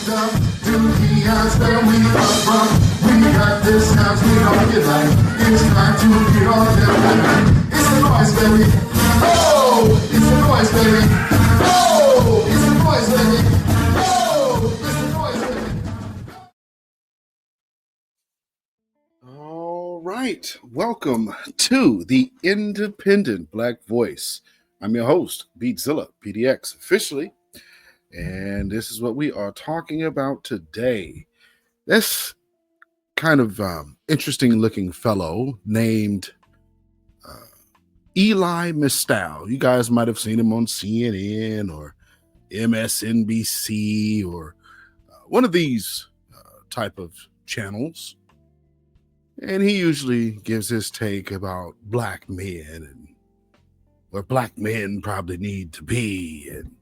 up to the house where we come from. We got this house, we don't get like. It's time to get on down. It's the noise, baby. Oh, it's the noise, baby. Oh, it's the noise, baby. Oh, it's the noise, baby. All right, welcome to the Independent Black Voice. I'm your host, beatzillapdx officially, and this is what we are talking about today. This kind of interesting looking fellow named Eli Mystal. You guys might have seen him on CNN or MSNBC or one of these type of channels. And he usually gives his take about black men and where black men probably need to be. And,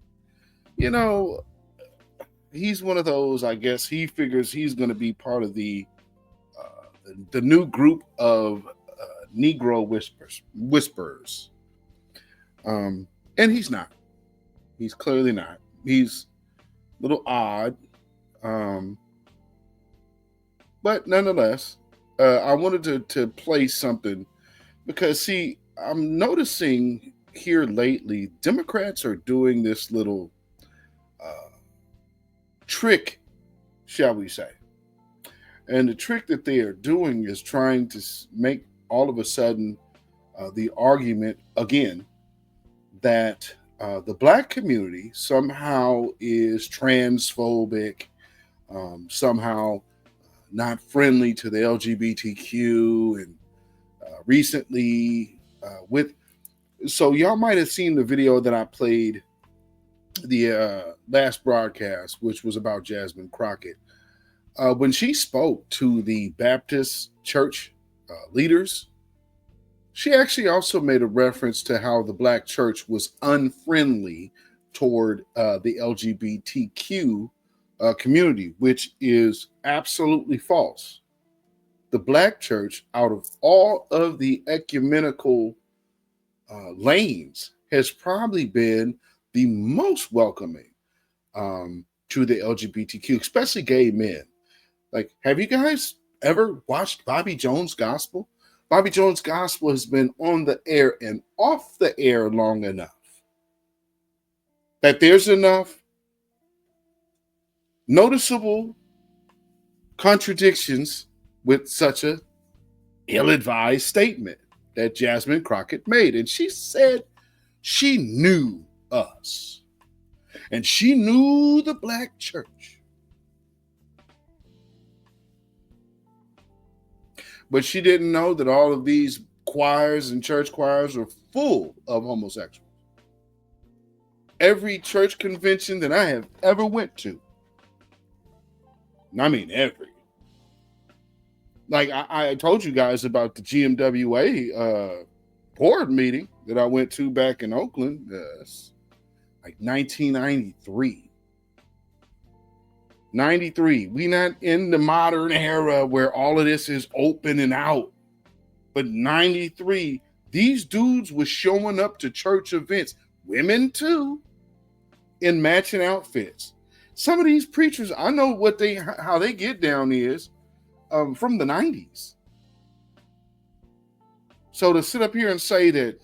you know, he's one of those, I guess he figures he's going to be part of the new group of Negro whisperers. And he's not. He's clearly not. He's a little odd. But nonetheless, I wanted to play something because, see, I'm noticing here lately, Democrats are doing this little trick, shall we say. And the trick that they are doing is trying to make all of a sudden the argument again that the black community somehow is transphobic, somehow not friendly to the LGBTQ, and recently so y'all might have seen the video that I played the last broadcast, which was about Jasmine Crockett. When she spoke to the Baptist church leaders, she actually also made a reference to how the black church was unfriendly toward the LGBTQ community, which is absolutely false. The black church, out of all of the ecumenical lanes, has probably been the most welcoming to the LGBTQ, especially gay men. Like, have you guys ever watched Bobby Jones Gospel? Bobby Jones Gospel has been on the air and off the air long enough that there's enough noticeable contradictions with such a ill-advised statement that Jasmine Crockett made. And she said she knew us and she knew the black church, but she didn't know that all of these choirs and church choirs are full of homosexuals. Every church convention that I have ever went to, I mean every, like I told you guys about the GMWA board meeting that I went to back in Oakland, like 1993. 93. We not in the modern era where all of this is open and out. But 93, these dudes were showing up to church events, women too, in matching outfits. Some of these preachers, I know how they get down is from the 90s. So to sit up here and say that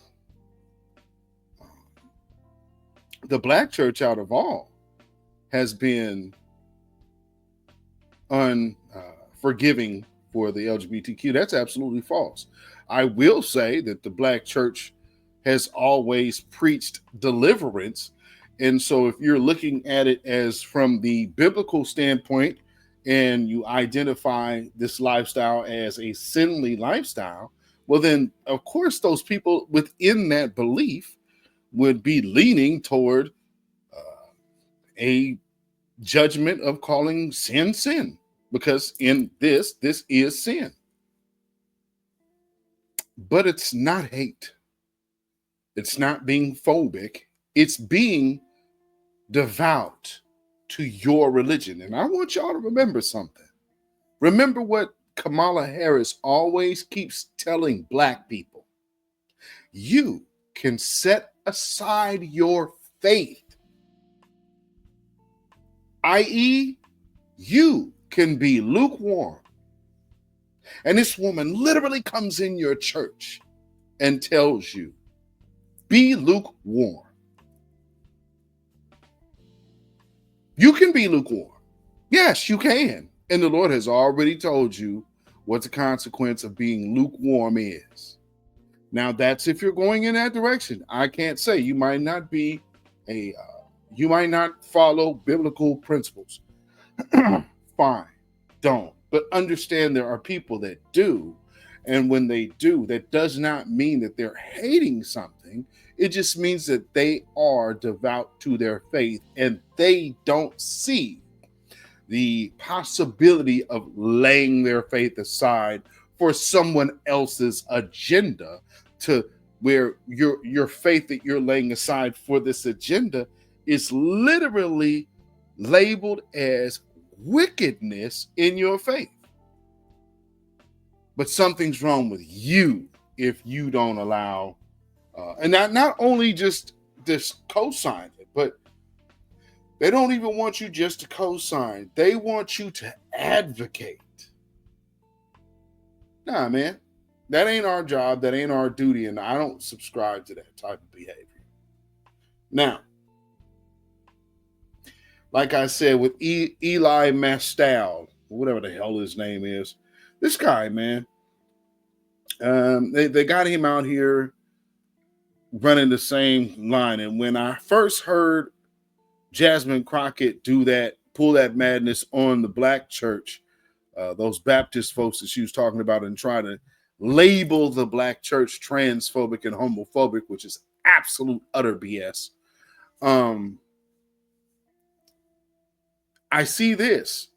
the black church out of all has been unforgiving for the LGBTQ, that's absolutely false. I will say that the black church has always preached deliverance. And so if you're looking at it as from the biblical standpoint and you identify this lifestyle as a sinly lifestyle, well, then, of course, those people within that belief would be leaning toward a judgment of calling sin, because in this is sin. But it's not hate. It's not being phobic. It's being devout to your religion. And I want y'all to remember something. Remember what Kamala Harris always keeps telling black people. You can set aside your faith, i.e., You can be lukewarm. And this woman literally comes in your church and tells you, be lukewarm. You can be lukewarm. Yes, you can. And the Lord has already told you what the consequence of being lukewarm is. Now, that's if you're going in that direction. I can't say. You might not be you might not follow biblical principles. Fine, don't. But understand there are people that do. And when they do, that does not mean that they're hating something. It just means that they are devout to their faith and they don't see the possibility of laying their faith aside for someone else's agenda, to where your faith that you're laying aside for this agenda is literally labeled as wickedness in your faith. But something's wrong with you if you don't allow, and not only just co-sign it, but they don't even want you just to co-sign. They want you to advocate. Nah, man, that ain't our job. That ain't our duty. And I don't subscribe to that type of behavior. Now, like I said, with Eli Mystal, whatever the hell his name is, this guy, man, they got him out here running the same line. And when I first heard Jasmine Crockett pull that madness on the black church, those Baptist folks that she was talking about, and try to label the black church transphobic and homophobic, which is absolute utter BS. I see this.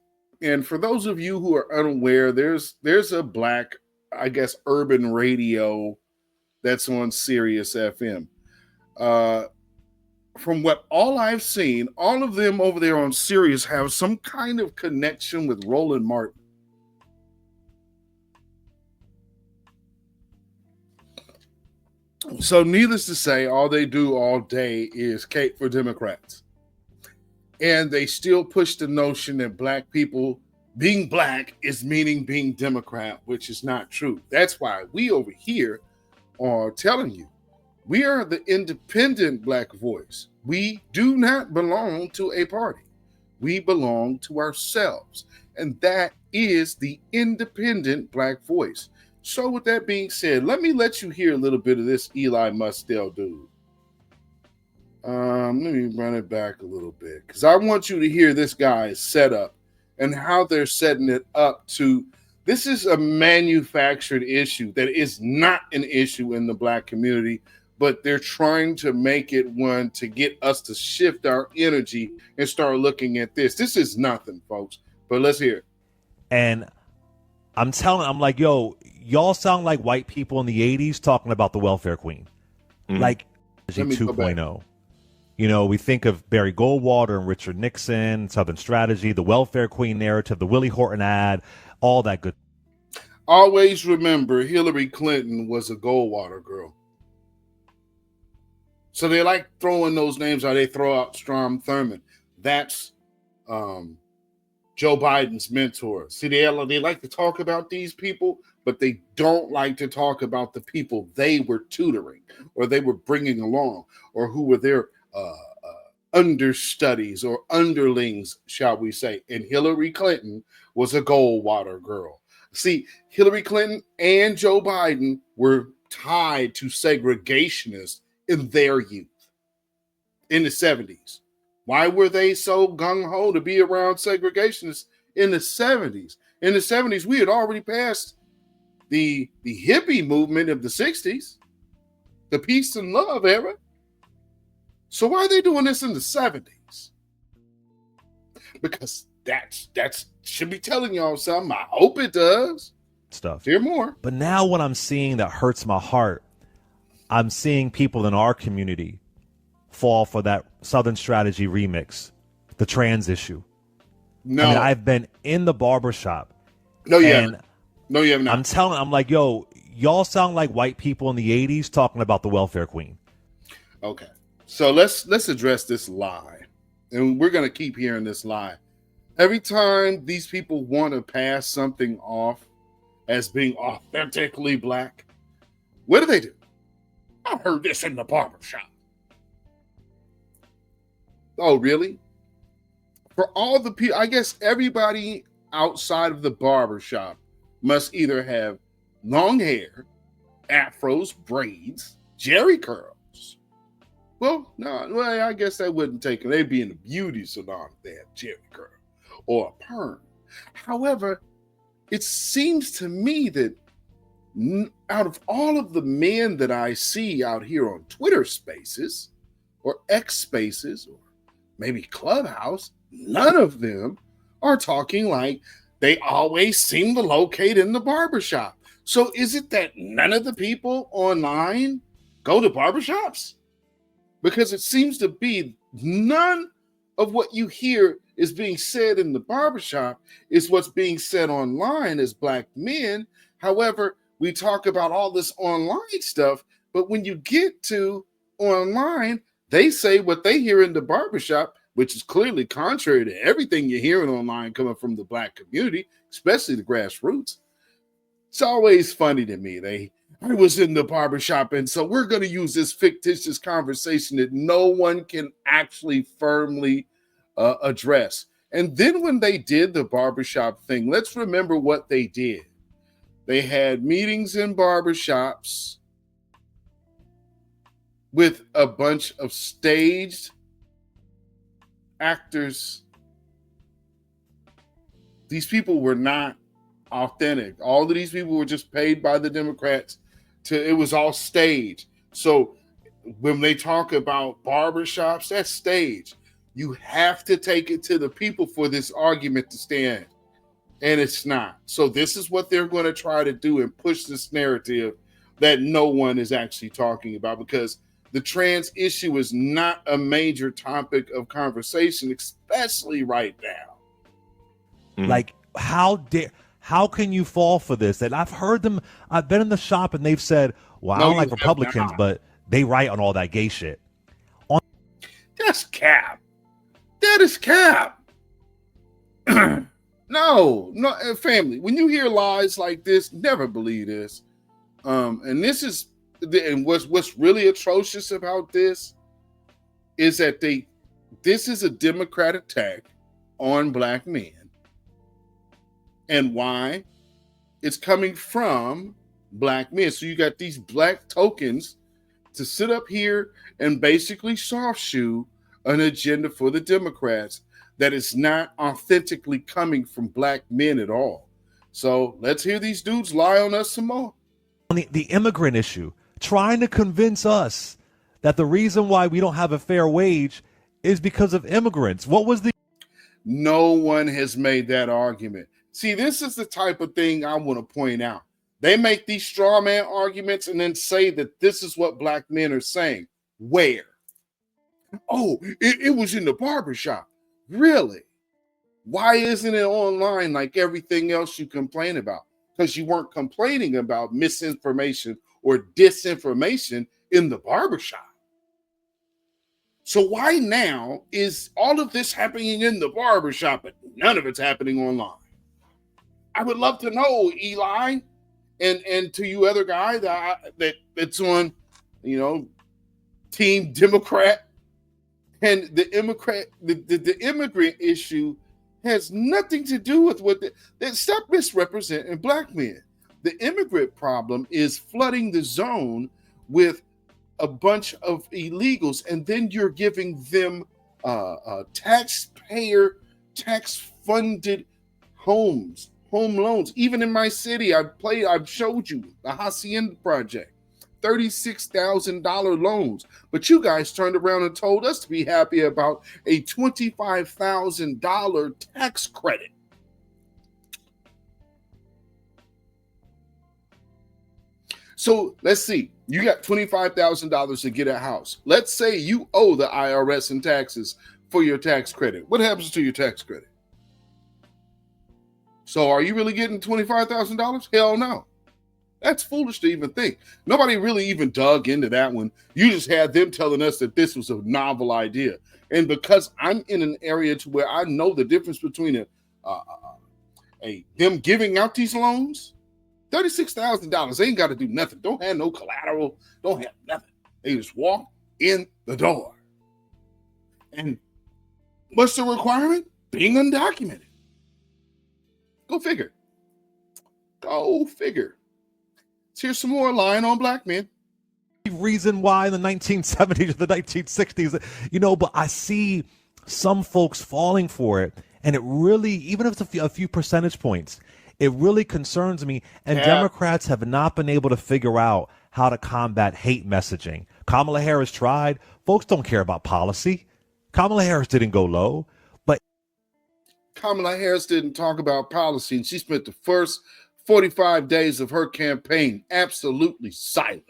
And for those of you who are unaware, there's a black, I guess, urban radio that's on Sirius FM. From what all I've seen, all of them over there on Sirius have some kind of connection with Roland Martin. So needless to say, all they do all day is cape for Democrats. And they still push the notion that black people being black is meaning being Democrat, which is not true. That's why we over here are telling you, we are the independent black voice. We do not belong to a party. We belong to ourselves. And that is the independent black voice. So with that being said, let you hear a little bit of this Eli Mystal dude. Let me run it back a little bit, because I want you to hear this guy's setup and how they're setting it up to. This is a manufactured issue that is not an issue in the black community, but they're trying to make it one to get us to shift our energy and start looking at this. This is nothing, folks, but let's hear it. And I'm like, yo, y'all sound like white people in the 80s talking about the welfare queen. Like 2.0. You know, we think of Barry Goldwater and Richard Nixon, Southern Strategy, the welfare queen narrative, the Willie Horton ad, all that good. Always remember, Hillary Clinton was a Goldwater girl. So they like throwing those names out. They throw out Strom Thurmond. That's Joe Biden's mentor. See, they like to talk about these people, but they don't like to talk about the people they were tutoring or they were bringing along or who were their understudies or underlings, shall we say. And Hillary Clinton was a Goldwater girl. See, Hillary Clinton and Joe Biden were tied to segregationists in their youth in the 70s. Why were they so gung-ho to be around segregationists in the 70s? In the 70s, we had already passed the hippie movement of the 60s, the peace and love era. So why are they doing this in the 70s? Because that's should be telling y'all something. I hope it does. Stuff. Hear more. But now what I'm seeing that hurts my heart, I'm seeing people in our community fall for that Southern Strategy remix, the trans issue. No. I mean, I've been in the barbershop. No, you haven't. No, you have not. I'm like, yo, y'all sound like white people in the 80s talking about the welfare queen. Okay. So let's address this lie. And we're going to keep hearing this lie. Every time these people want to pass something off as being authentically black, what do? I heard this in the barbershop. Oh, really? For all the people, I guess everybody outside of the barbershop must either have long hair, afros, braids, jerry curls. Well, no, well, I guess that wouldn't take it. They'd be in the beauty salon if they have jerry curl or a perm. However, it seems to me that out of all of the men that I see out here on Twitter Spaces or X Spaces or maybe Clubhouse, none of them are talking like they always seem to locate in the barbershop. So is it that none of the people online go to barbershops? Because it seems to be none of what you hear is being said in the barbershop is what's being said online as black men. However, we talk about all this online stuff, but when you get to online, they say what they hear in the barbershop, which is clearly contrary to everything you're hearing online coming from the black community, especially the grassroots. It's always funny to me. I was in the barbershop, and so we're going to use this fictitious conversation that no one can actually firmly address. And then when they did the barbershop thing, let's remember what they did. They had meetings in barbershops with a bunch of staged actors. These people were not authentic. All of these people were just paid by the Democrats it was all staged. So when they talk about barbershops, that's staged. You have to take it to the people for this argument to stand. And it's not. So this is what they're going to try to do and push this narrative that no one is actually talking about, because the trans issue is not a major topic of conversation, especially right now. Like, how can you fall for this? And I've been in the shop and they've said, well, I don't like Republicans, but they write on all that gay shit. That's cap. That is cap. No, family. When you hear lies like this, never believe this. And this is, and what's really atrocious about this is that this is a Democrat attack on black men. And why? It's coming from black men. So you got these black tokens to sit up here and basically soft shoe an agenda for the Democrats that is not authentically coming from black men at all. So let's hear these dudes lie on us some more. On the immigrant issue, trying to convince us that the reason why we don't have a fair wage is because of immigrants. No one has made that argument. See, this is the type of thing I want to point out. They make these straw man arguments and then say that this is what black men are saying. Where? Oh, it was in the barbershop. Really? Why isn't it online like everything else you complain about? Because you weren't complaining about misinformation or disinformation in the barbershop. So why now is all of this happening in the barbershop, but none of it's happening online? I would love to know, Eli, and to you other guy that's on, Team Democrat, and the immigrant issue has nothing to do with stop misrepresenting black men. The immigrant problem is flooding the zone with a bunch of illegals, and then you're giving them tax-funded home loans. Even in my city, I've showed you the Hacienda project, $36,000 loans. But you guys turned around and told us to be happy about a $25,000 tax credit. So let's see. You got $25,000 to get a house. Let's say you owe the IRS in taxes for your tax credit. What happens to your tax credit? So are you really getting $25,000? Hell no. That's foolish to even think. Nobody really even dug into that one. You just had them telling us that this was a novel idea. And because I'm in an area to where I know the difference between them giving out these loans, $36,000, they ain't got to do nothing. Don't have no collateral. Don't have nothing. They just walk in the door. And what's the requirement? Being undocumented. Go figure. Go figure. Here's some more lying on black men. Reason why in the 1970s or the 1960s, but I see some folks falling for it, and it really, even if it's a few percentage points, it really concerns me. And Democrats have not been able to figure out how to combat hate messaging. Kamala Harris tried. Folks don't care about policy. Kamala Harris didn't go low, but Kamala Harris didn't talk about policy, and she spent the first 45 days of her campaign absolutely silent.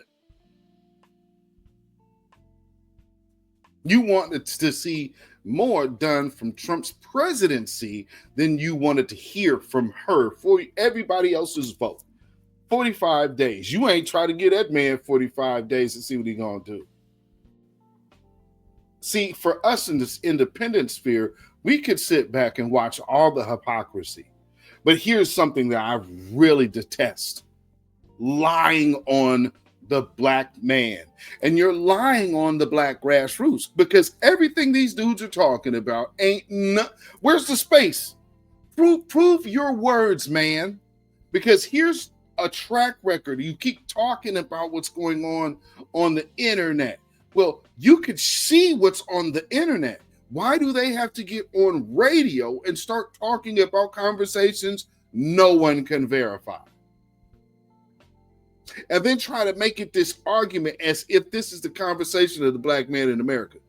You wanted to see more done from Trump's presidency than you wanted to hear from her for everybody else's vote. 45 days. You ain't try to get that man 45 days to see what he's going to do. See, for us in this independent sphere, we could sit back and watch all the hypocrisy. But here's something that I really detest. Lying on the black man. And you're lying on the black grassroots because everything these dudes are talking about where's the space? Prove your words, man. Because here's a track record. You keep talking about what's going on the internet. Well, you could see what's on the internet. Why do they have to get on radio and start talking about conversations no one can verify? And then try to make it this argument as if this is the conversation of the black man in America.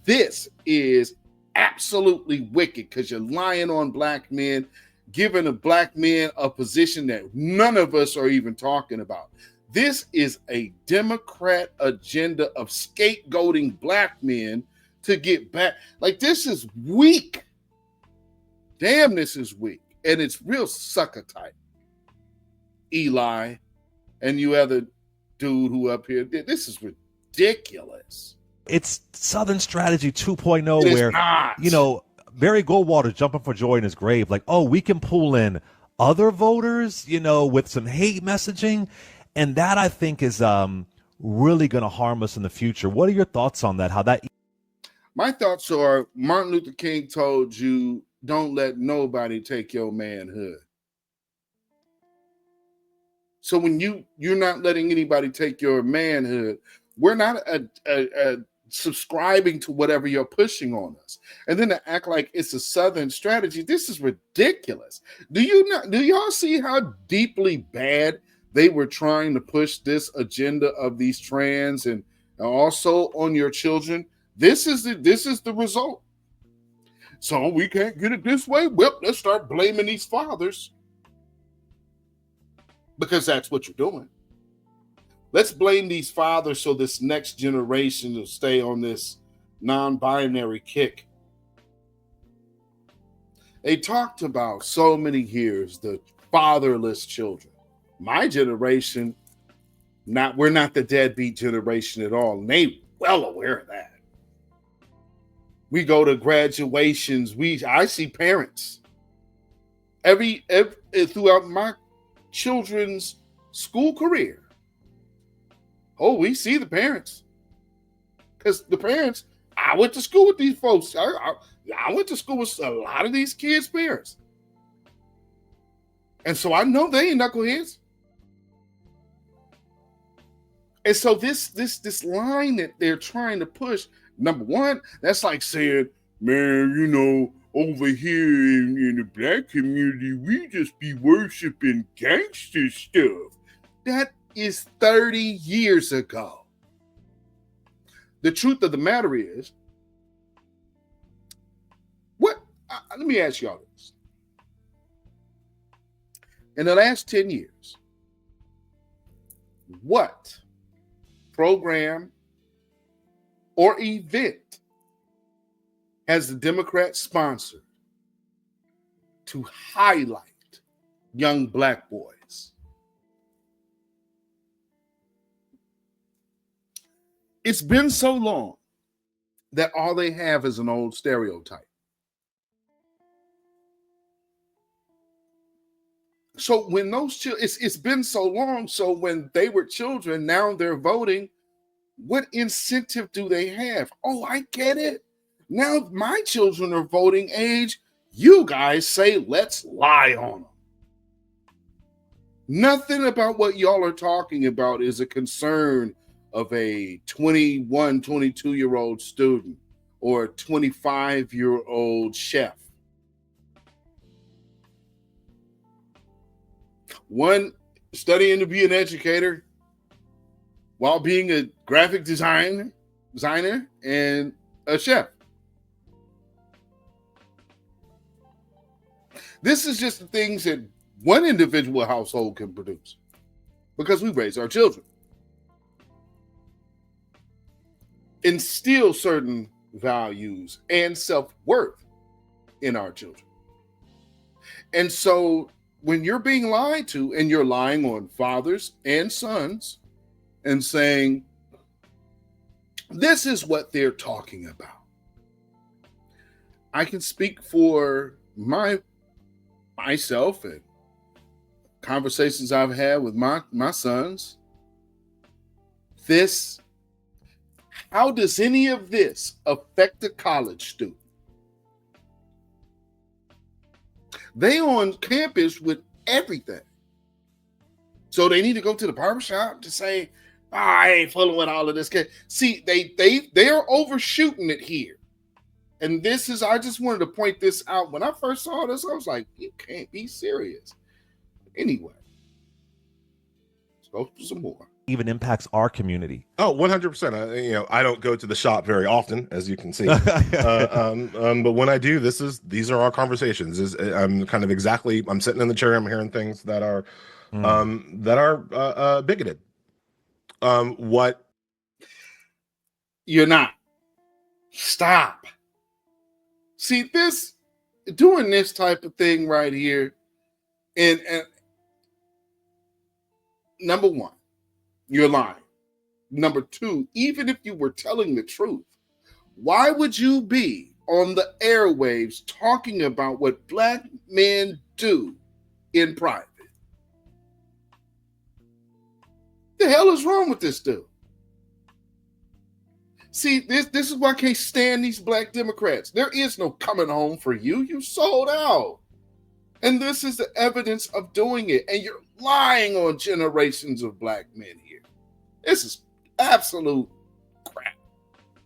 This is absolutely wicked because you're lying on black men, giving a black man a position that none of us are even talking about. This is a Democrat agenda of scapegoating black men to get back. Like, this is weak. Damn, this is weak. And it's real sucker type. Eli and you other dude who up here, this is ridiculous. It's Southern Strategy 2.0 where, Barry Goldwater jumping for joy in his grave. Like, oh, we can pull in other voters, with some hate messaging. And that, I think, is really going to harm us in the future. What are your thoughts on that? How that? My thoughts are Martin Luther King told you, don't let nobody take your manhood. So when you're not letting anybody take your manhood, we're not subscribing to whatever you're pushing on us. And then to act like it's a Southern strategy, this is ridiculous. Do y'all see how deeply bad they were trying to push this agenda of these trans and also on your children? This is the result. So we can't get it this way. Well, let's start blaming these fathers. Because that's what you're doing. Let's blame these fathers so this next generation will stay on this non-binary kick. They talked about so many years the fatherless children. My generation, we're not the deadbeat generation at all. And they well aware of that. We go to graduations. I see parents every throughout my children's school career. Oh, we see the parents. Because the parents, I went to school with these folks. I went to school with a lot of these kids' parents. And so I know they ain't knuckleheads. And so this line that they're trying to push, number one, that's like saying, man, over here in the black community, we just be worshiping gangster stuff. That is 30 years ago. The truth of the matter is, let me ask y'all this. In the last 10 years, what program or event has the Democrats sponsored to highlight young black boys? It's been so long that all they have is an old stereotype. So when those children, it's been so long, so when they were children, now they're voting, what incentive do they have? Oh, I get it. Now my children are voting age. You guys say, let's lie on them. Nothing about what y'all are talking about is a concern of a 21, 22-year-old student or a 25-year-old chef. One, studying to be an educator while being a graphic designer and a chef. This is just the things that one individual household can produce because we raise our children. Instill certain values and self-worth in our children. And so when you're being lied to and you're lying on fathers and sons and saying, this is what they're talking about. I can speak for myself and conversations I've had with my sons. How does any of this affect a college student? They on campus with everything. So they need to go to the barbershop to say, I ain't fooling with all of this. See, they are overshooting it here. And I just wanted to point this out. When I first saw this, I was like, you can't be serious. Anyway, let's go for some more. Even impacts our community. Oh, 100%. I don't go to the shop very often, as you can see. But when I do, these are our conversations. I'm sitting in the chair. I'm hearing things that are bigoted. What? You're not. Stop. See, doing this type of thing right here, and number one, you're lying. Number two, even if you were telling the truth, why would you be on the airwaves talking about what Black men do in private? The hell is wrong with this dude? See, this is why I can't stand these Black Democrats. There is no coming home for you. You sold out. And this is the evidence of doing it. And you're lying on generations of Black men here. This is absolute crap.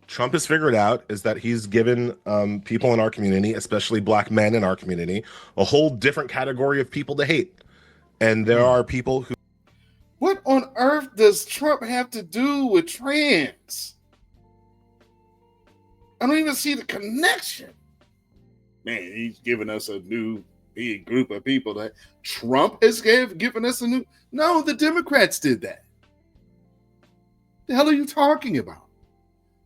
Trump has figured out is that he's given people in our community, especially Black men in our community, a whole different category of people to hate. And there are people who... What on earth does Trump have to do with trans? I don't even see the connection. Man, he's giving us a new big group of people that Trump has given us a new... No, the Democrats did that. The hell are you talking about?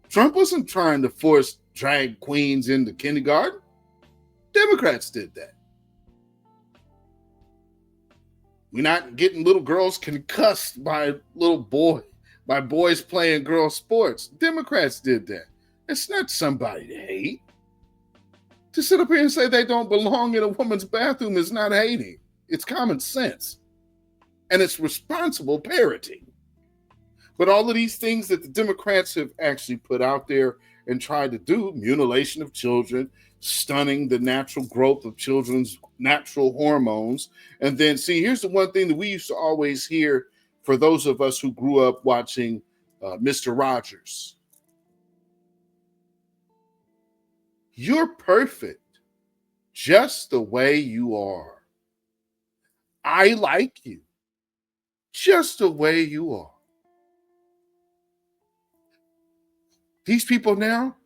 Trump wasn't trying to force drag queens into kindergarten. Democrats did that. We're not getting little girls concussed by boys playing girl sports. Democrats did that. It's not somebody to hate. To sit up here and say they don't belong in a woman's bathroom is not hating. It's common sense. And it's responsible parenting. But all of these things that the Democrats have actually put out there and tried to do, mutilation of children, stunning the natural growth of children's natural hormones. And then, see, here's the one thing that we used to always hear for those of us who grew up watching Mr. Rogers. You're perfect just the way you are. I like you just the way you are. These people now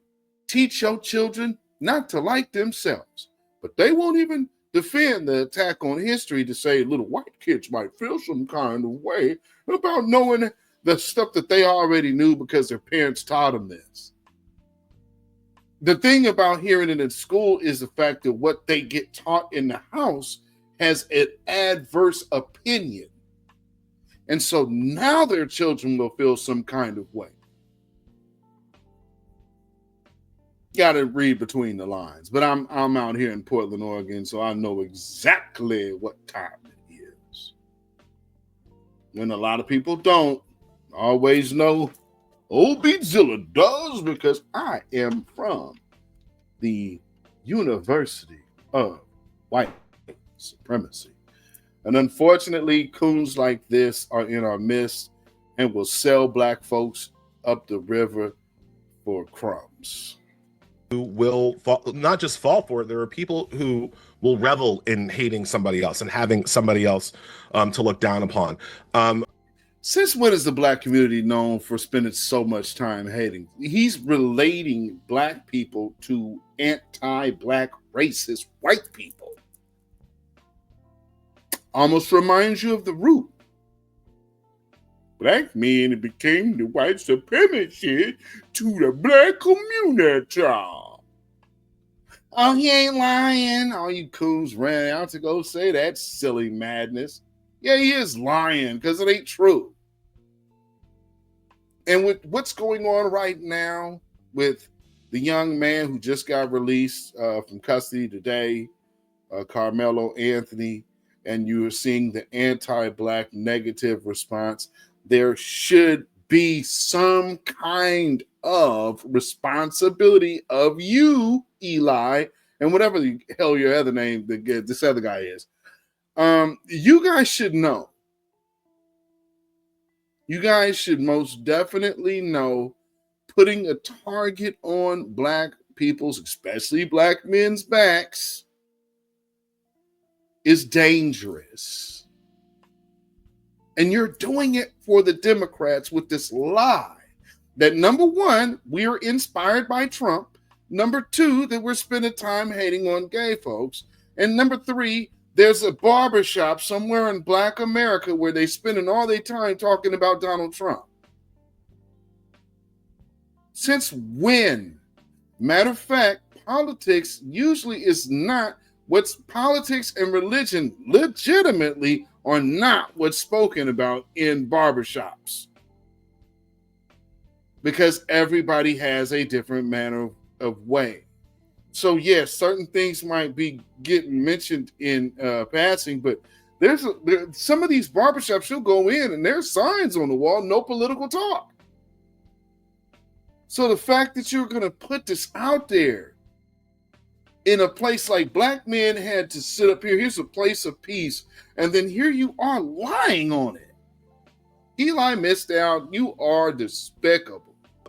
teach your children not to like themselves, but they won't even defend the attack on history to say little white kids might feel some kind of way about knowing the stuff that they already knew because their parents taught them this. The thing about hearing it in school is the fact that what they get taught in the house has an adverse opinion. And so now their children will feel some kind of way. got to read between the lines. But I'm out here in Portland, Oregon, so I know exactly what time it is. And a lot of people don't always know. Old Beatzilla does, because I am from the University of White Supremacy. And unfortunately, coons like this are in our midst and will sell black folks up the river for crumbs. Who will not just fall for it. There are people who will revel in hating somebody else and having somebody else to look down upon. Since when is the black community known for spending so much time hating? He's relating black people to anti-black racist white people. Almost reminds you of The Root. Black men became the white supremacists to the black community. Oh, he ain't lying. All you coons ran out to go say that silly madness. Yeah, he is lying because it ain't true. And with what's going on right now with the young man who just got released from custody today, Carmelo Anthony, and you are seeing the anti-black negative response, there should be some kind of responsibility of you, Eli, and whatever the hell your other name, this other guy is. You guys should know. You guys should most definitely know putting a target on black people's, especially black men's backs, is dangerous. And you're doing it for the Democrats with this lie that, number one, we are inspired by Trump. Number two, that we're spending time hating on gay folks. And number three, there's a barbershop somewhere in Black America where they're spending all their time talking about Donald Trump. Since when? Matter of fact, politics usually is not what's politics and religion legitimately are not what's spoken about in barbershops. Because everybody has a different manner of way. So yes, certain things might be getting mentioned in passing, but there's some of these barbershops you'll go in and there's signs on the wall, no political talk. So the fact that you're going to put this out there in a place like black men had to sit up here, here's a place of peace, and then here you are lying on it. Eli Mystal, you are despicable.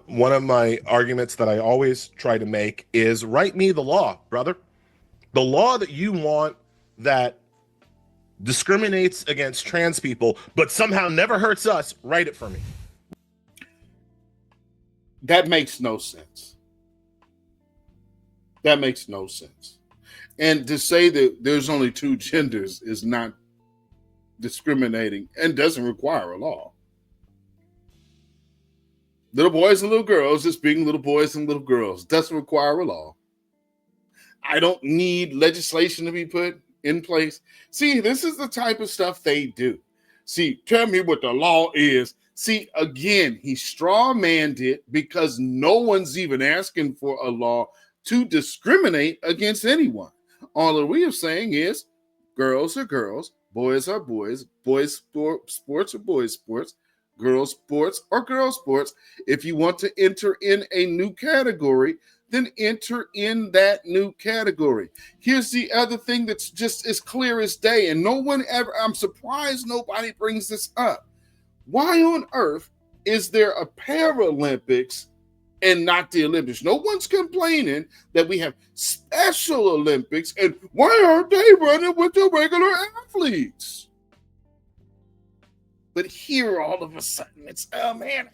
One of my arguments that I always try to make is write me the law, brother. The law that you want that discriminates against trans people, but somehow never hurts us, write it for me. That makes no sense. That makes no sense. And to say that there's only two genders is not discriminating and doesn't require a law. Little boys and little girls just being little boys and little girls doesn't require a law. I don't need legislation to be put in place. See, this is the type of stuff they do. See, tell me what the law is. See, again, he straw-manned it because no one's even asking for a law to discriminate against anyone. All that we are saying is girls are girls, boys are boys, boys sports are boys sports, girls sports or girls sports. If you want to enter in a new category, then enter in that new category. Here's the other thing that's just as clear as day, and no one ever, I'm surprised nobody brings this up. Why on earth is there a Paralympics and not the Olympics? No one's complaining that we have Special Olympics, and why aren't they running with the regular athletes? But here, all of a sudden, it's, oh man,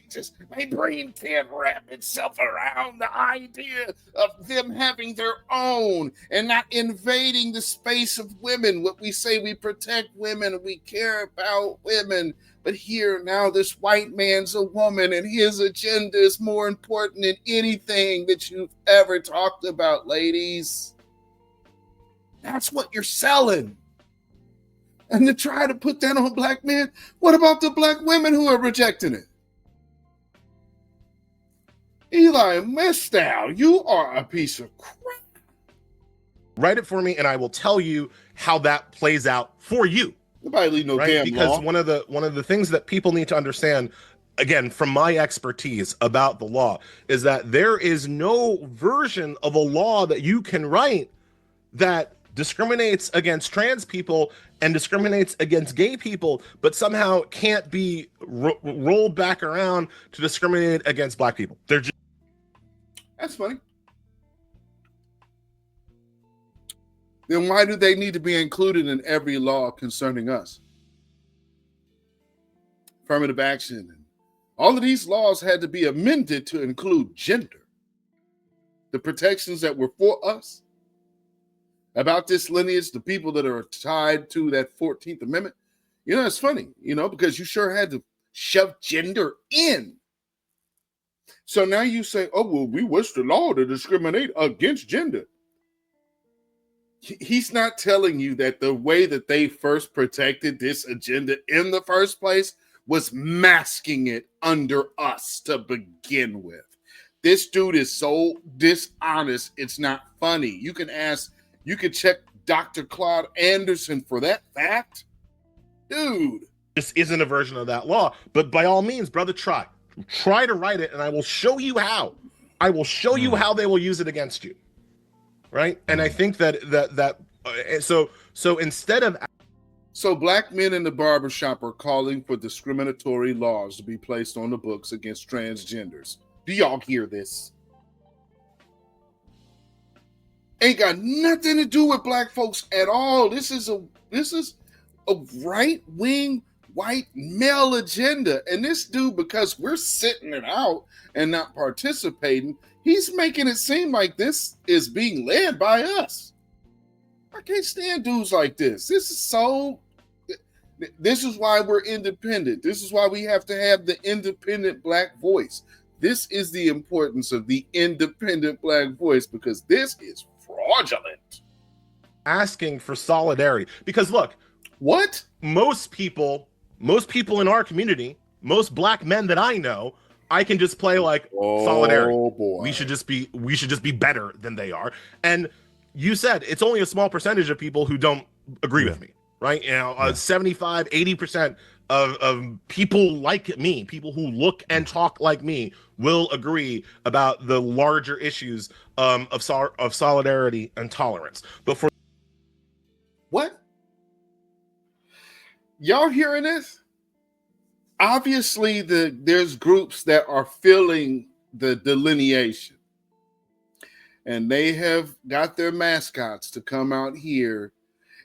my brain can't wrap itself around the idea of them having their own and not invading the space of women. What we say, we protect women, we care about women. But here, now this white man's a woman and his agenda is more important than anything that you've ever talked about, ladies. That's what you're selling. And to try to put that on black men, what about the black women who are rejecting it? Eli Mystal, you are a piece of crap. Write it for me, and I will tell you how that plays out for you. Nobody leave no Right? damn Because law. one of the things that people need to understand, again, from my expertise about the law, is that there is no version of a law that you can write that discriminates against trans people and discriminates against gay people, but somehow can't be rolled back around to discriminate against black people. They're just— That's funny. Then why do they need to be included in every law concerning us? Affirmative action and all of these laws had to be amended to include gender. The protections that were for us about this lineage, the people that are tied to that 14th Amendment. You know, it's funny, because you sure had to shove gender in. So now you say, oh, well, we wish the law to discriminate against gender. He's not telling you that the way that they first protected this agenda in the first place was masking it under us to begin with. This dude is so dishonest, it's not funny. You can check Dr. Claude Anderson for that fact. Dude. This isn't a version of that law, but by all means, brother, try to write it, and I will show you how. I will show you how they will use it against you. Right? And I think so instead of... So black men in the barbershop are calling for discriminatory laws to be placed on the books against transgenders. Do y'all hear this? Ain't got nothing to do with black folks at all. This is a right-wing white male agenda. And this dude, because we're sitting it out and not participating, he's making it seem like this is being led by us. I can't stand dudes like this. This is why we're independent. This is why we have to have the independent black voice. This is the importance of the independent black voice, because this is fraudulent. Asking for solidarity. Because look, what? Most people in our community, most black men that I know, I can just play like solidarity. Boy. We should just be better than they are. And you said it's only a small percentage of people who don't agree with me, right? 75, 80% of people like me, people who look and talk like me, will agree about the larger issues of solidarity and tolerance. But for what? Y'all hearing this? Obviously, there's groups that are feeling the delineation. And they have got their mascots to come out here.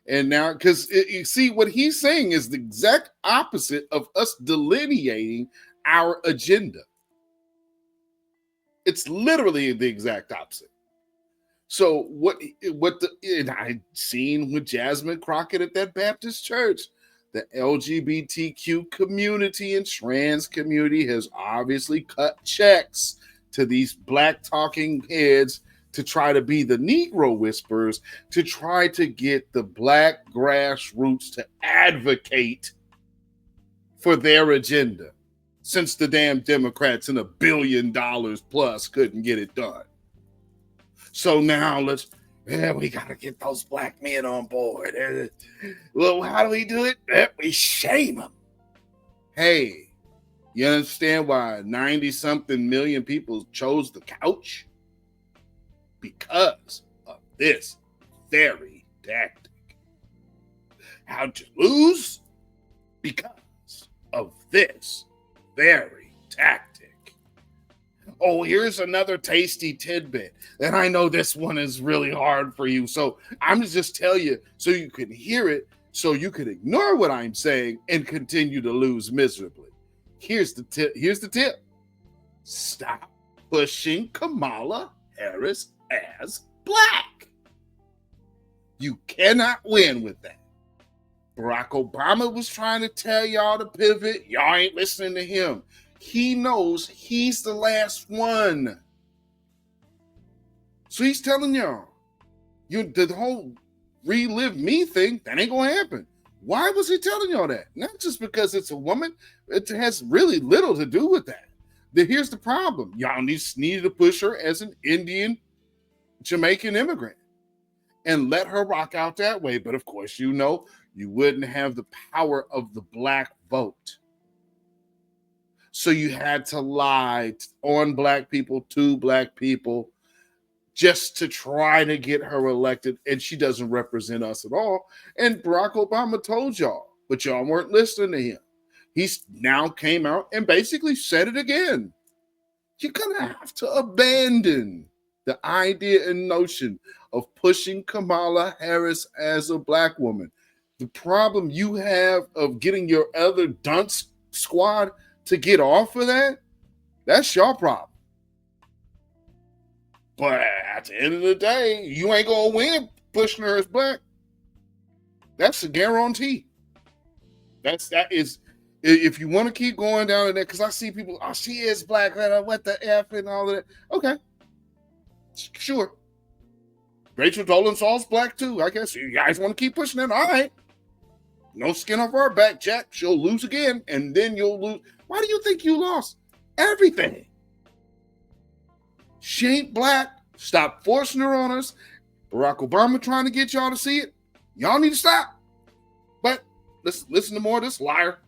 And now, because you see, what he's saying is the exact opposite of us delineating our agenda. It's literally the exact opposite. So and I seen with Jasmine Crockett at that Baptist church, the LGBTQ community and trans community has obviously cut checks to these black talking heads to try to be the Negro whisperers, to try to get the black grassroots to advocate for their agenda, since the damn Democrats and $1 billion plus couldn't get it done. So now we got to get those black men on board. Well, how do we do it? We shame them. Hey, you understand why 90-something million people chose the couch? Because of this very tactic. How'd you lose? Because of this very tactic. Oh, here's another tasty tidbit. And I know this one is really hard for you. So I'm going to just tell you so you can hear it, so you can ignore what I'm saying and continue to lose miserably. Here's the tip. Stop pushing Kamala Harris as black. You cannot win with that. Barack Obama was trying to tell y'all to pivot. Y'all ain't listening to him. He knows he's the last one. So he's telling y'all, the whole relive me thing, that ain't gonna happen. Why was he telling y'all that? Not just because it's a woman. It has really little to do with that. Here's the problem. Y'all needed to push her as an Indian Jamaican immigrant and let her rock out that way. But of course, you wouldn't have the power of the black vote. So you had to lie on black people, to black people, just to try to get her elected. And she doesn't represent us at all. And Barack Obama told y'all, but y'all weren't listening to him. He's now came out and basically said it again. You're going to have to abandon the idea and notion of pushing Kamala Harris as a black woman. The problem you have of getting your other dunce squad to get off of that, that's your problem. But at the end of the day, you ain't going to win pushing her as black. That's a guarantee. That is, if you want to keep going down in that, because I see people, oh, she is black, what the F and all of that. Okay. Sure. Rachel Dolezal's black too. I guess you guys want to keep pushing it. All right. No skin off our back, Jack. She'll lose again, and then you'll lose. Why do you think you lost? Everything. She ain't black. Stop forcing her on us. Barack Obama trying to get y'all to see it. Y'all need to stop. But let's listen to more of this liar.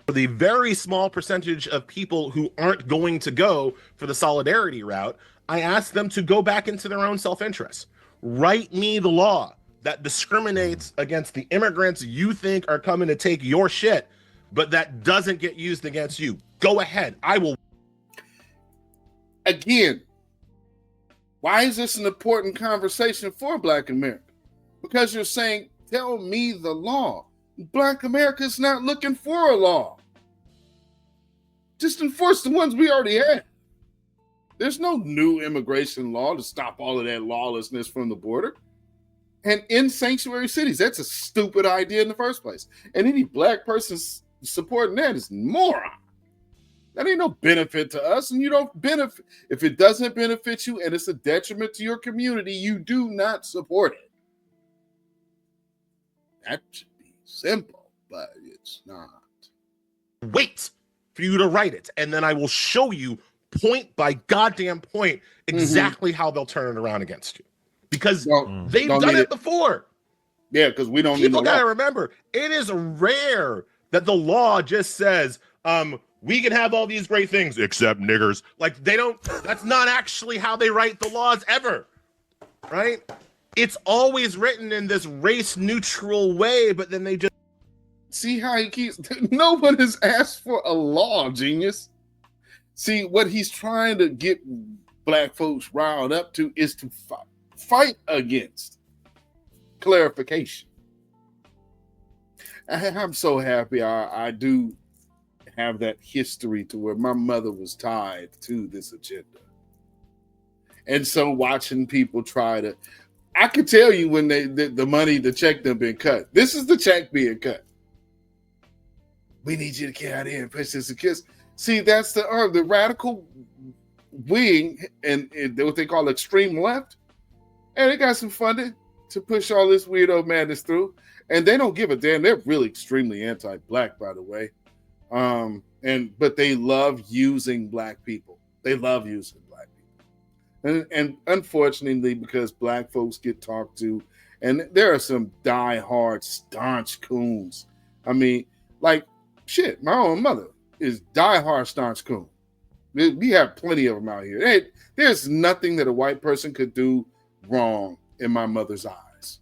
For the very small percentage of people who aren't going to go for the solidarity route, I ask them to go back into their own self-interest. Write me the law that discriminates against the immigrants you think are coming to take your shit, but that doesn't get used against you. Go ahead. I will. Again, why is this an important conversation for Black America? Because you're saying, tell me the law. Black America is not looking for a law. Just enforce the ones we already have. There's no new immigration law to stop all of that lawlessness from the border. And in sanctuary cities, that's a stupid idea in the first place. And any black person supporting that is moron. That ain't no benefit to us, and you don't benefit. If it doesn't benefit you and it's a detriment to your community, you do not support it. That should be simple, but it's not. Wait for you to write it, and then I will show you point by goddamn point exactly how they'll turn it around against you. Because they've done it before. Yeah, because we don't need People gotta remember, it is rare that the law just says, we can have all these great things except niggers. Like, they don't, that's not actually how they write the laws ever, right? It's always written in this race neutral way, but then they just see how he keeps, no one has asked for a law, genius. See, what he's trying to get black folks riled up to is to fight against clarification. I'm so happy I do have that history to where my mother was tied to this agenda. And so watching people try to, I could tell you when the money, the check done been cut. This is the check being cut. We need you to get out here and push this and kiss. See, that's the radical wing and what they call extreme left. And they got some funding to push all this weirdo madness through. And they don't give a damn. They're really extremely anti-black, by the way. But they love using black people. They love using black people. And unfortunately, because black folks get talked to, and there are some die-hard, staunch coons. I mean, like, shit, my own mother is die-hard, staunch coon. We have plenty of them out here. There's nothing that a white person could do wrong in my mother's eyes.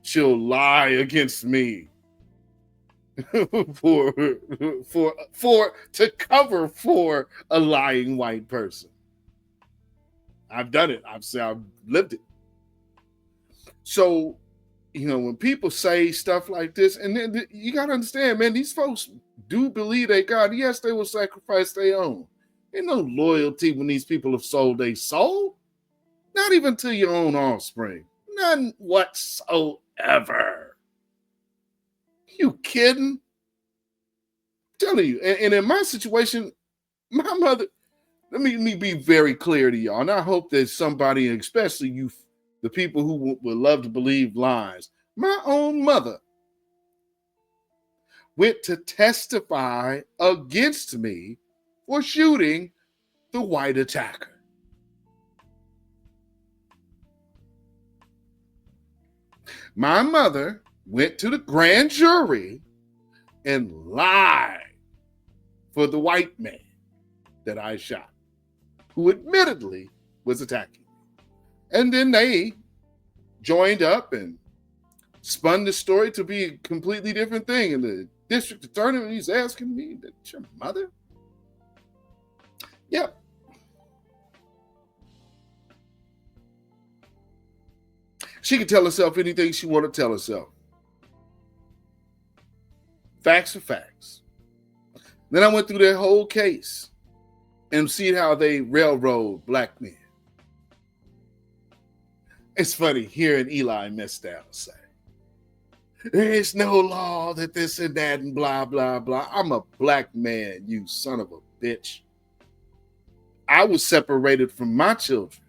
She'll lie against me to cover for a lying white person. I've done it. I've lived it. So, when people say stuff like this, and then you got to understand, man, these folks do believe they God. Yes, they will sacrifice their own. Ain't no loyalty when these people have sold their soul. Not even to your own offspring. None whatsoever. You kidding? I'm telling you. And in my situation, my mother, let me be very clear to y'all. And I hope that somebody, especially you, the people who would love to believe lies. My own mother went to testify against me for shooting the white attacker. My mother went to the grand jury and lied for the white man that I shot, who admittedly was attacking me. And then they joined up and spun the story to be a completely different thing. And the district attorney, he's asking me, that's your mother? Yep. She can tell herself anything she want to tell herself. Facts are facts. Then I went through that whole case and see how they railroad black men. It's funny hearing Eli Mystal say, there's no law that this and that and blah, blah, blah. I'm a black man, you son of a bitch. I was separated from my children.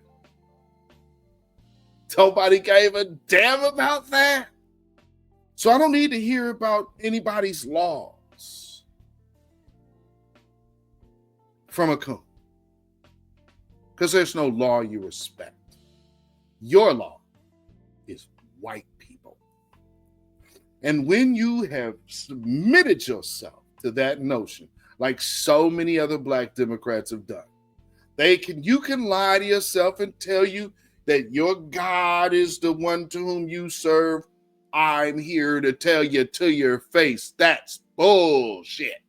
Nobody gave a damn about that. So I don't need to hear about anybody's laws from a coon. Because there's no law you respect. Your law is white people. And when you have submitted yourself to that notion, like so many other black Democrats have done, you can lie to yourself and tell you that your God is the one to whom you serve. I'm here to tell you to your face, that's bullshit.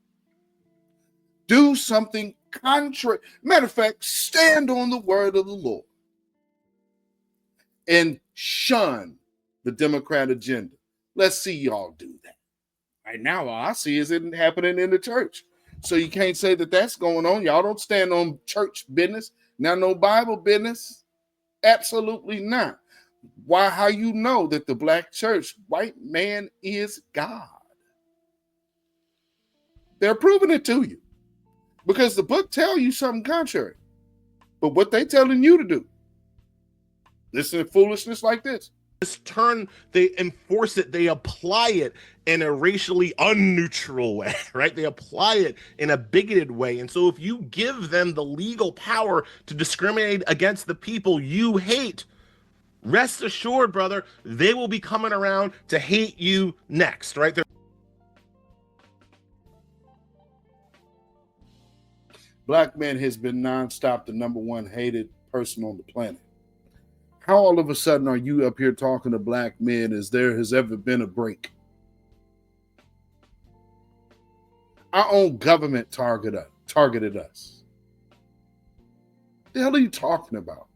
Do something contrary. Matter of fact, stand on the word of the Lord and shun the Democrat agenda. Let's see y'all do that. Right now, all I see is it happening in the church. So you can't say that that's going on. Y'all don't stand on church business, not no Bible business. Absolutely not. Why? How you know that the black church, white man is God? They're proving it to you because the book tells you something contrary. But what they telling you to do? Listen to foolishness like this. They enforce it, they apply it in a racially unneutral way, right? They apply it in a bigoted way. And so if you give them the legal power to discriminate against the people you hate, rest assured, brother, they will be coming around to hate you next, right? Black man has been nonstop the number one hated person on the planet. How all of a sudden are you up here talking to black men as there has ever been a break? Our own government targeted us. The hell are you talking about?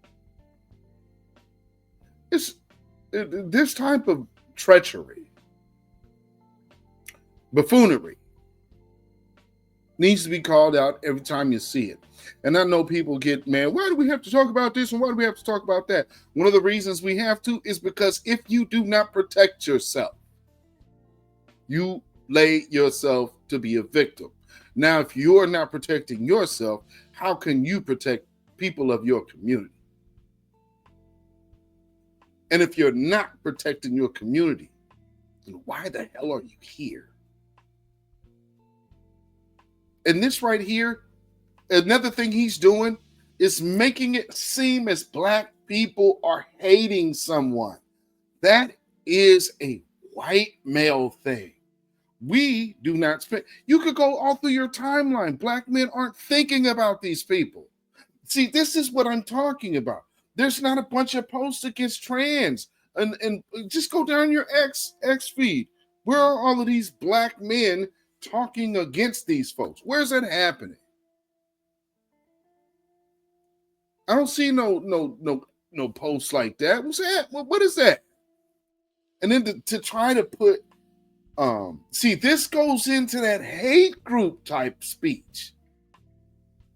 This type of treachery, buffoonery, needs to be called out every time you see it. And I know people get mad. Why do we have to talk about this and why do we have to talk about that? One of the reasons we have to is because if you do not protect yourself, you lay yourself to be a victim. Now, if you are not protecting yourself, how can you protect people of your community? And if you're not protecting your community, then why the hell are you here? And this right here, another thing he's doing is making it seem as black people are hating someone. That is a white male thing. We do not spend. You could go all through your timeline. Black men aren't thinking about these people. See, this is what I'm talking about. There's not a bunch of posts against trans. And just go down your X feed. Where are all of these black men talking against these folks? Where's that happening? I don't see no posts like that. What's that? What is that? And then to try to put, see, this goes into that hate group type speech.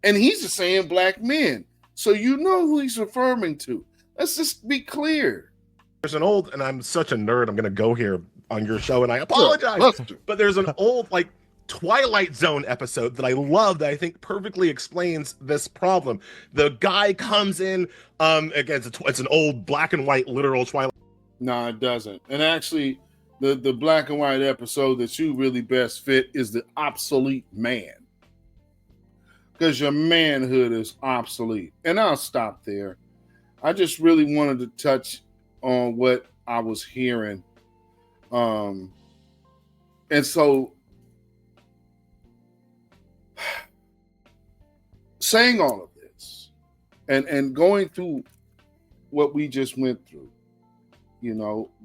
And he's just saying black men. So you know who he's referring to. Let's just be clear. There's an old, and I'm such a nerd, I'm going to go here on your show, and I apologize, but there's an old, like, Twilight Zone episode that I love that I think perfectly explains this problem. The guy comes in, again, it's an old black and white literal Twilight. No, it doesn't. And actually, the black and white episode that you really best fit is the obsolete man. because your manhood is obsolete. And I'll stop there. I just really wanted to touch on what I was hearing. And so saying all of this and going through what we just went through,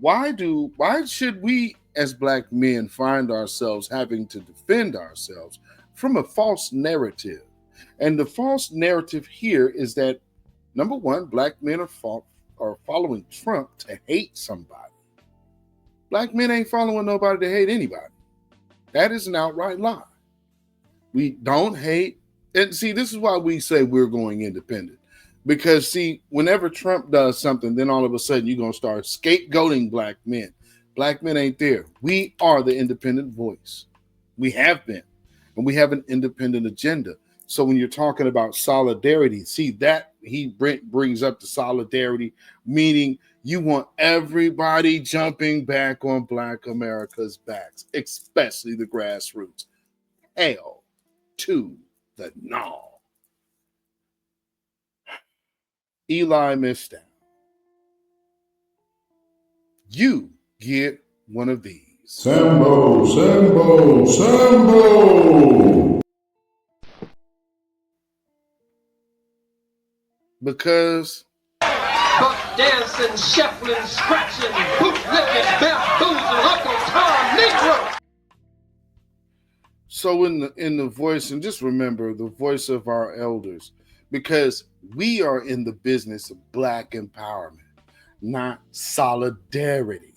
why should we as Black men find ourselves having to defend ourselves from a false narrative? And the false narrative here is that, number one, Black men are following Trump to hate somebody. Black men ain't following nobody to hate anybody. That is an outright lie. We don't hate. And see, this is why we say we're going independent. Because, see, whenever Trump does something, then all of a sudden you're going to start scapegoating Black men. Black men ain't there. We are the independent voice. We have been. And we have an independent agenda. So when you're talking about solidarity, see that he brings up the solidarity, meaning you want everybody jumping back on Black America's backs, especially the grassroots. Hell to the no. Eli Mystal, you get one of these. Sambo, Sambo, Sambo. Because buck dancing, shuffling, scratching, bootlicking, bamboozling, Uncle Tom Negro. So in the voice, and just remember the voice of our elders, because we are in the business of Black empowerment, not solidarity.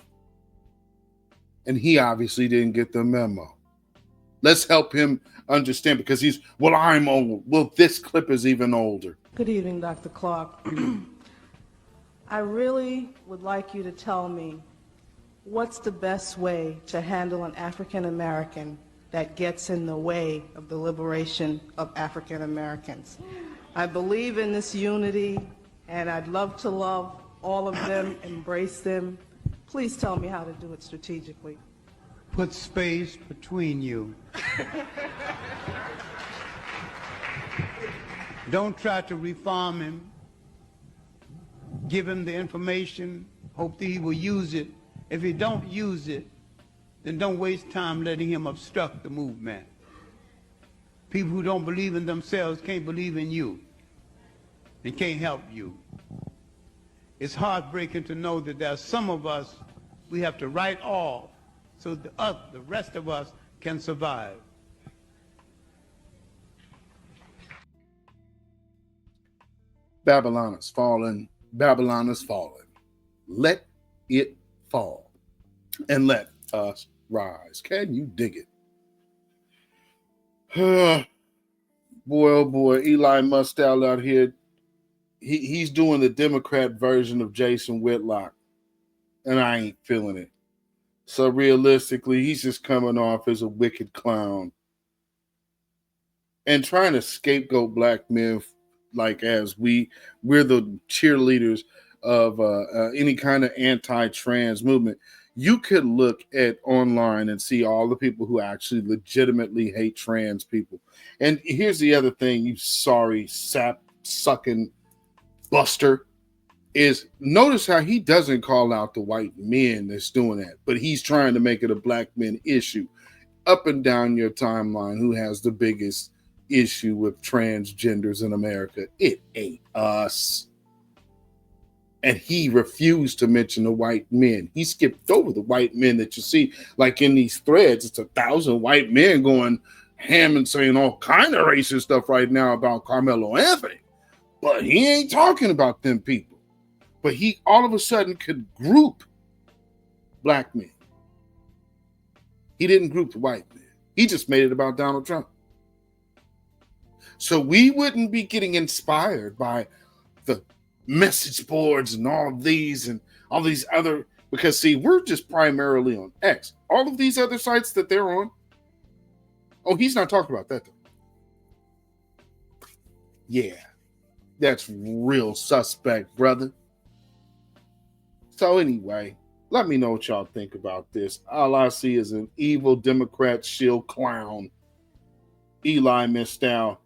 And he obviously didn't get the memo. Let's help him understand, because I'm old. Well, this clip is even older. Good evening, Dr. Clark. I really would like you to tell me what's the best way to handle an African American that gets in the way of the liberation of African Americans. I believe in this unity, and I'd love to love all of them, embrace them. Please tell me how to do it strategically. Put space between you. Don't try to reform him. Give him the information. Hope that he will use it. If he don't use it, then don't waste time letting him obstruct the movement. People who don't believe in themselves can't believe in you. They can't help you. It's heartbreaking to know that there are some of us we have to write off so the rest of us can survive. Babylon is fallen. Babylon is fallen. Let it fall and let us rise. Can you dig it? Boy, oh boy, Eli Mystal out here. He's doing the Democrat version of Jason Whitlock, and I ain't feeling it. So realistically, he's just coming off as a wicked clown and trying to scapegoat Black men, like as we're the cheerleaders of any kind of anti-trans movement. You could look at online and see all the people who actually legitimately hate trans people. And here's the other thing, you sorry sap-sucking buster, is notice how he doesn't call out the white men that's doing that, but he's trying to make it a Black men issue. Up and down your timeline, who has the biggest issue with transgenders in America? It ain't us. And he refused to mention the white men. He skipped over the white men that you see, like in these threads. It's 1,000 white men going ham and saying all kind of racist stuff right now about Carmelo Anthony. But he ain't talking about them people. But he all of a sudden could group Black men. He didn't group the white men. He just made it about Donald Trump. So we wouldn't be getting inspired by the message boards and all these other, because see, we're just primarily on X. All of these other sites that they're on, oh, he's not talking about that though. Yeah, that's real suspect, brother. So anyway, let me know what y'all think about this. All I see is an evil Democrat shield clown, Eli Mystal,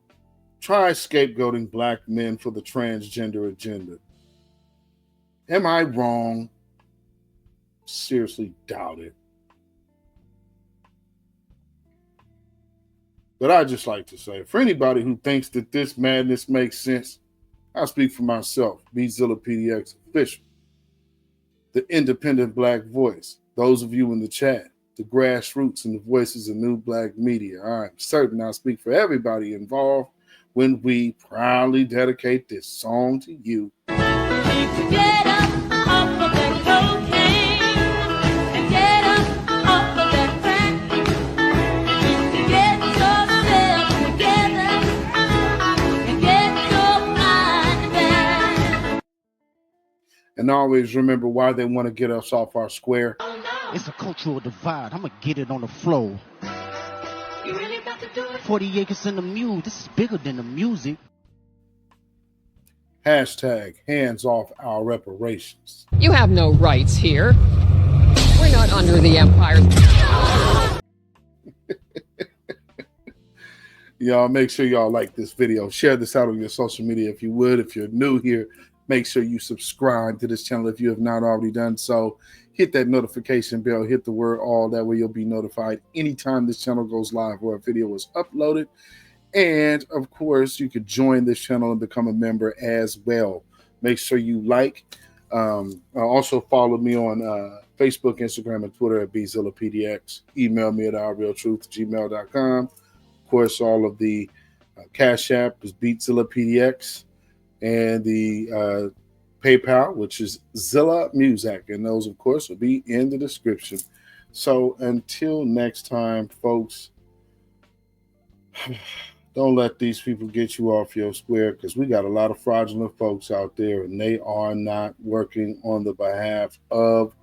try scapegoating black men for the transgender agenda. Am I wrong? Seriously doubt it. But I just like to say, for anybody who thinks that this madness makes sense, I speak for myself, beatzillapdxofficial, the independent black voice, those of you in the chat, the grassroots and the voices of new black media. I'm certain I speak for everybody involved when we proudly dedicate this song to you. Get up off of that cocaine and get up off of that crack. Get yourself together and get your mind back. And always remember why they want to get us off our square. It's a cultural divide. I'm going to get it on the floor. You really about to do it? 40 acres in the mule. This is bigger than the music. Hashtag hands off our reparations. You have no rights here. We're not under the empire. Y'all make sure y'all like this video. Share this out on your social media if you would. If you're new here, make sure you subscribe to this channel if you have not already done so. Hit that notification bell, hit the word all, that way you'll be notified anytime this channel goes live or a video is uploaded. And of course, you could join this channel and become a member as well. Make sure you like. Also follow me on Facebook, Instagram, and Twitter at beatzillapdx. Email me at ourrealtruth@gmail.com. Of course, all of the Cash App is beatzillapdx, and the PayPal, which is Zilla Music, and those, of course, will be in the description. So until next time, folks, don't let these people get you off your square, because we got a lot of fraudulent folks out there, and they are not working on the behalf of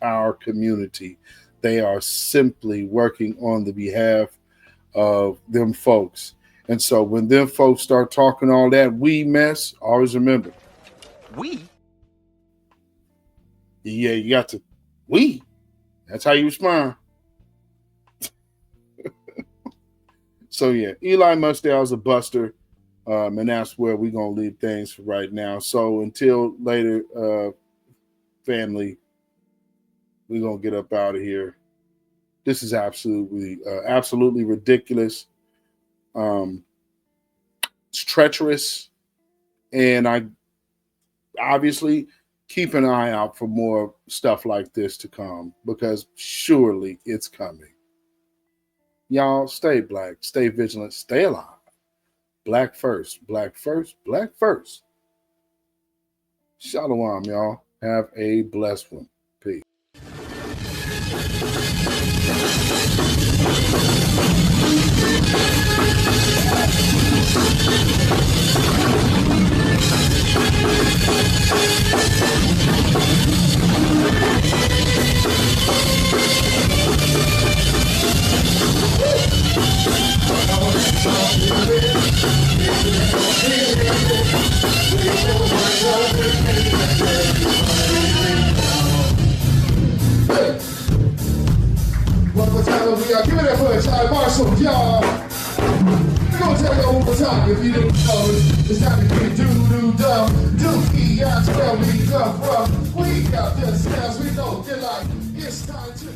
our community. They are simply working on the behalf of them folks. And so when them folks start talking all that we mess, always remember, We? yeah, you got to, we. That's how you respond. So yeah, Eli Mystal is a buster, and that's where we're going to leave things for right now. So until later, family, we're going to get up out of here. This is absolutely ridiculous. It's treacherous, and I obviously keep an eye out for more stuff like this to come, because surely it's coming. Y'all stay black, stay vigilant, stay alive. Black first, black first, black first. Shalom, y'all. Have a blessed one. Peace. One more time, we are giving it for a child Marshall, y'all. We're gonna take it one more time. If you didn't know it, it's time to get doo-doo-dum. Dookie, that's where we come from. We got the sounds, we know you like. It's time to